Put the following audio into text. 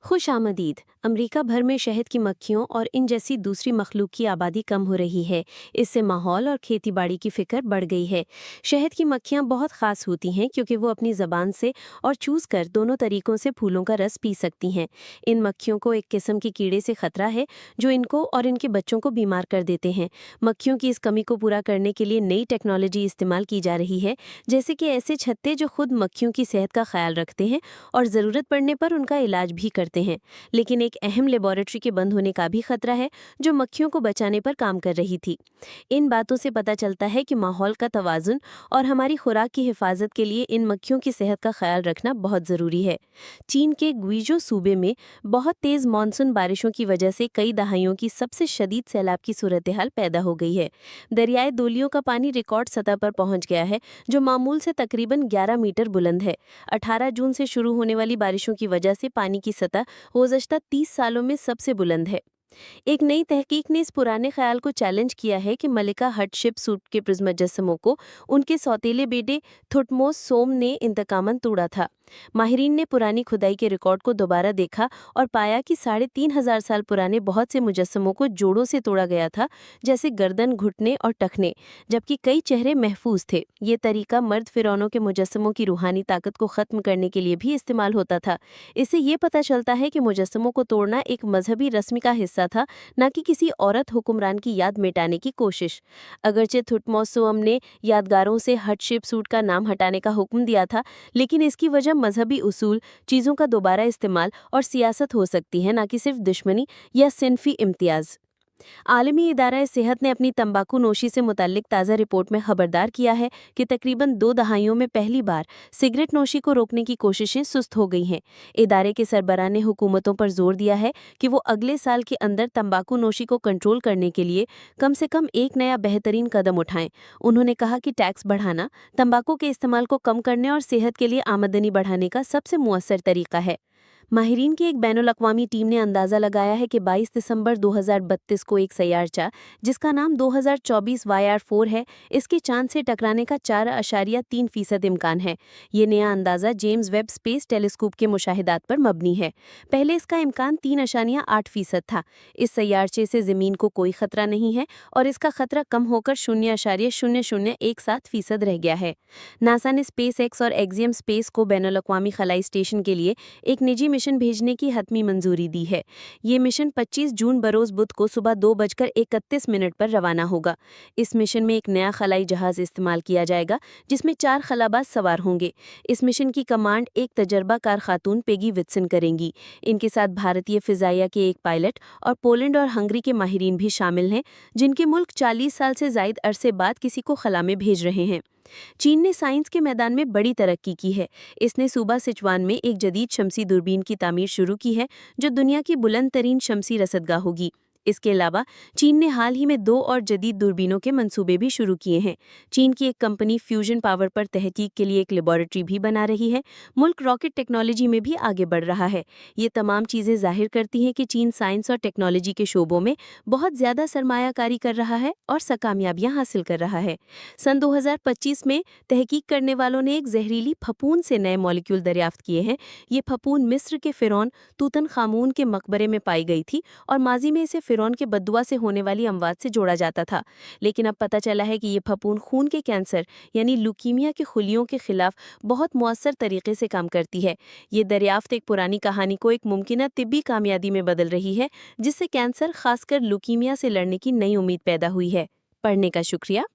खुश आमदीद। अमेरिका भर में शहद की मक्खियों और इन जैसी दूसरी मखलूक की आबादी कम हो रही है। इससे माहौल और खेतीबाड़ी की फिक्र बढ़ गई है। शहद की मक्खियाँ बहुत ख़ास होती हैं क्योंकि वो अपनी ज़बान से और चूस कर दोनों तरीक़ों से फूलों का रस पी सकती हैं। इन मक्खियों को एक किस्म के कीड़े से खतरा है जो इनको और इनके बच्चों को बीमार कर देते हैं। मक्खियों की इस कमी को पूरा करने के लिए नई टेक्नोलॉजी इस्तेमाल की जा रही है, जैसे कि ऐसे छत्ते जो खुद मक्खियों की सेहत का ख्याल रखते हैं और ज़रूरत पड़ने पर उनका इलाज भी करते हैं। लेकिन एक अहम लेबोरेटरी के बंद होने का भी खतरा है जो मक्खियों को बचाने पर काम कर रही थी। इन बातों से पता चलता है कि माहौल का तवाज़ुन और हमारी खुराक की हिफाजत के लिए इन मक्खियों की सेहत का ख्याल रखना बहुत ज़रूरी है। चीन के गुइजो सूबे में बहुत तेज़ मानसून बारिशों की वजह से कई दहाइयों की सबसे शदीद सैलाब की सूरत हाल पैदा हो गई है। दरियाए दोलियों का पानी रिकॉर्ड सतह पर पहुंच गया है, जो मामूल से तकरीबन 11 मीटर बुलंद है। 18 जून से शुरू होने वाली बारिशों की वजह से पानी की सतह गुज़श्ता 30 सालों में सबसे बुलंद है। एक नई तहकीक ने इस पुराने ख्याल को चैलेंज किया है कि मलिका हटशिपसूट के मुजस्समों को उनके सौतेले बेटे थुटमोस सोम ने इंतकामन तोड़ा था। माहिरीन ने पुरानी खुदाई के रिकॉर्ड को दोबारा देखा और पाया कि 3,500 साल पुराने बहुत से मुजस्समों को जोड़ों से तोड़ा गया था, जैसे गर्दन, घुटने और टखने, जबकि कई चेहरे महफूज थे। ये तरीका मर्द फिरौनों के मुजस्समों की रूहानी ताकत को ख़त्म करने के लिए भी इस्तेमाल होता था। इससे ये पता चलता है कि मुजस्समों को तोड़ना एक मजहबी रस्म का हिस्सा था, न कि किसी औरत हुक्मरान की याद मिटाने की कोशिश। अगरचे थुटमोसम ने यादगारों से हटशिपसूट का नाम हटाने का हुक्म दिया था, लेकिन इसकी वजह मजहबी उसूल, चीज़ों का दोबारा इस्तेमाल और सियासत हो सकती है, न कि सिर्फ दुश्मनी या सिनफी इम्तियाज़। आलमी इदारा सेहत ने अपनी तंबाकू नोशी से मुतल्लिक ताज़ा रिपोर्ट में खबरदार किया है कि तकरीबन 2 दहाइयों में पहली बार सिगरेट नोशी को रोकने की कोशिशें सुस्त हो गई हैं। इदारे के सरबराह ने हुकूमतों पर जोर दिया है कि वो अगले साल के अंदर तंबाकू नोशी को कंट्रोल करने के लिए कम से कम एक नया बेहतरीन कदम उठाएं। उन्होंने कहा कि टैक्स बढ़ाना तंबाकू के इस्तेमाल को कम करने और सेहत के लिए आमदनी बढ़ाने का सबसे मुअस्सर तरीका है। माहिरीन की एक बैनुल-अक़वामी टीम ने अंदाज़ा लगाया है कि 22 दिसंबर 2032 को एक सैयारचा, जिसका नाम 2024 YR4 है, इसके चांद से टकराने का 4.3% इम्कान है। ये नया अंदाज़ा जेम्स वेब स्पेस टेलीस्कोप के मुशाहिदात पर मबनी है। पहले इसका इम्कान 3.8% था। इस सैयारचे से ज़मीन को कोई खतरा नहीं है और इसका खतरा कम होकर 0.0017% रह गया है। नासा ने स्पेस एक्स और एक्सियम स्पेस को बैनुल-अक़वामी खलाई स्टेशन के लिए एक निजी मिशन भेजने की हतमी मंजूरी दी है। ये मिशन 25 जून बरोज़ बुध को सुबह 2:31 पर रवाना होगा। इस मिशन में एक नया खलाई जहाज़ इस्तेमाल किया जाएगा, जिसमें 4 खलाबाज सवार होंगे। इस मिशन की कमांड एक तजर्बाकार खातून पेगी वित्सन करेंगी। इनके साथ भारतीय फ़िज़ाइया के एक पायलट और पोलैंड और हंगरी के माहिरीन भी शामिल हैं, जिनके मुल्क 40 साल से ज़ायद अरसे बाद किसी को खला में भेज रहे हैं। चीन ने साइंस के मैदान में बड़ी तरक्की की है। इसने सूबा सिचुआन में एक जदीद शमसी दूरबीन की तामीर शुरू की है, जो दुनिया की बुलंद तरीन शमसी रसदगाह होगी। इसके अलावा चीन ने हाल ही में 2 और जदीद दूरबीनों के मंसूबे भी शुरू किए हैं। चीन की एक कंपनी फ्यूजन पावर पर तहकीक के लिए एक लेबोरेटरी भी बना रही है। मुल्क रॉकेट टेक्नोलॉजी में भी आगे बढ़ रहा है। ये तमाम चीज़ें जाहिर करती हैं कि चीन साइंस और टेक्नोलॉजी के शोबों में बहुत ज़्यादा सरमायाकारी कर रहा है और कामयाबियां हासिल कर रहा है। सन 2025 में तहकीक करने वालों ने एक जहरीली फफूंद से नए मॉलिक्यूल दरियाफ्त किए हैं। ये फफूंद मिस्र के फ़िरौन तूतनखामून के मकबरे में पाई गई थी और माजी में इसे फ़िरौन के बद्दुआ से होने वाली अमवात से जोड़ा जाता था। लेकिन अब पता चला है कि ये फफूंद खून के कैंसर यानी ल्यूकीमिया के खुलियों के खिलाफ बहुत मुअस्सर तरीके से काम करती है। ये दरियाफ्त एक पुरानी कहानी को एक मुमकिन तिब्बी कामयाबी में बदल रही है, जिससे कैंसर, खासकर ल्यूकीमिया से लड़ने की नई उम्मीद पैदा हुई है। पढ़ने का शुक्रिया।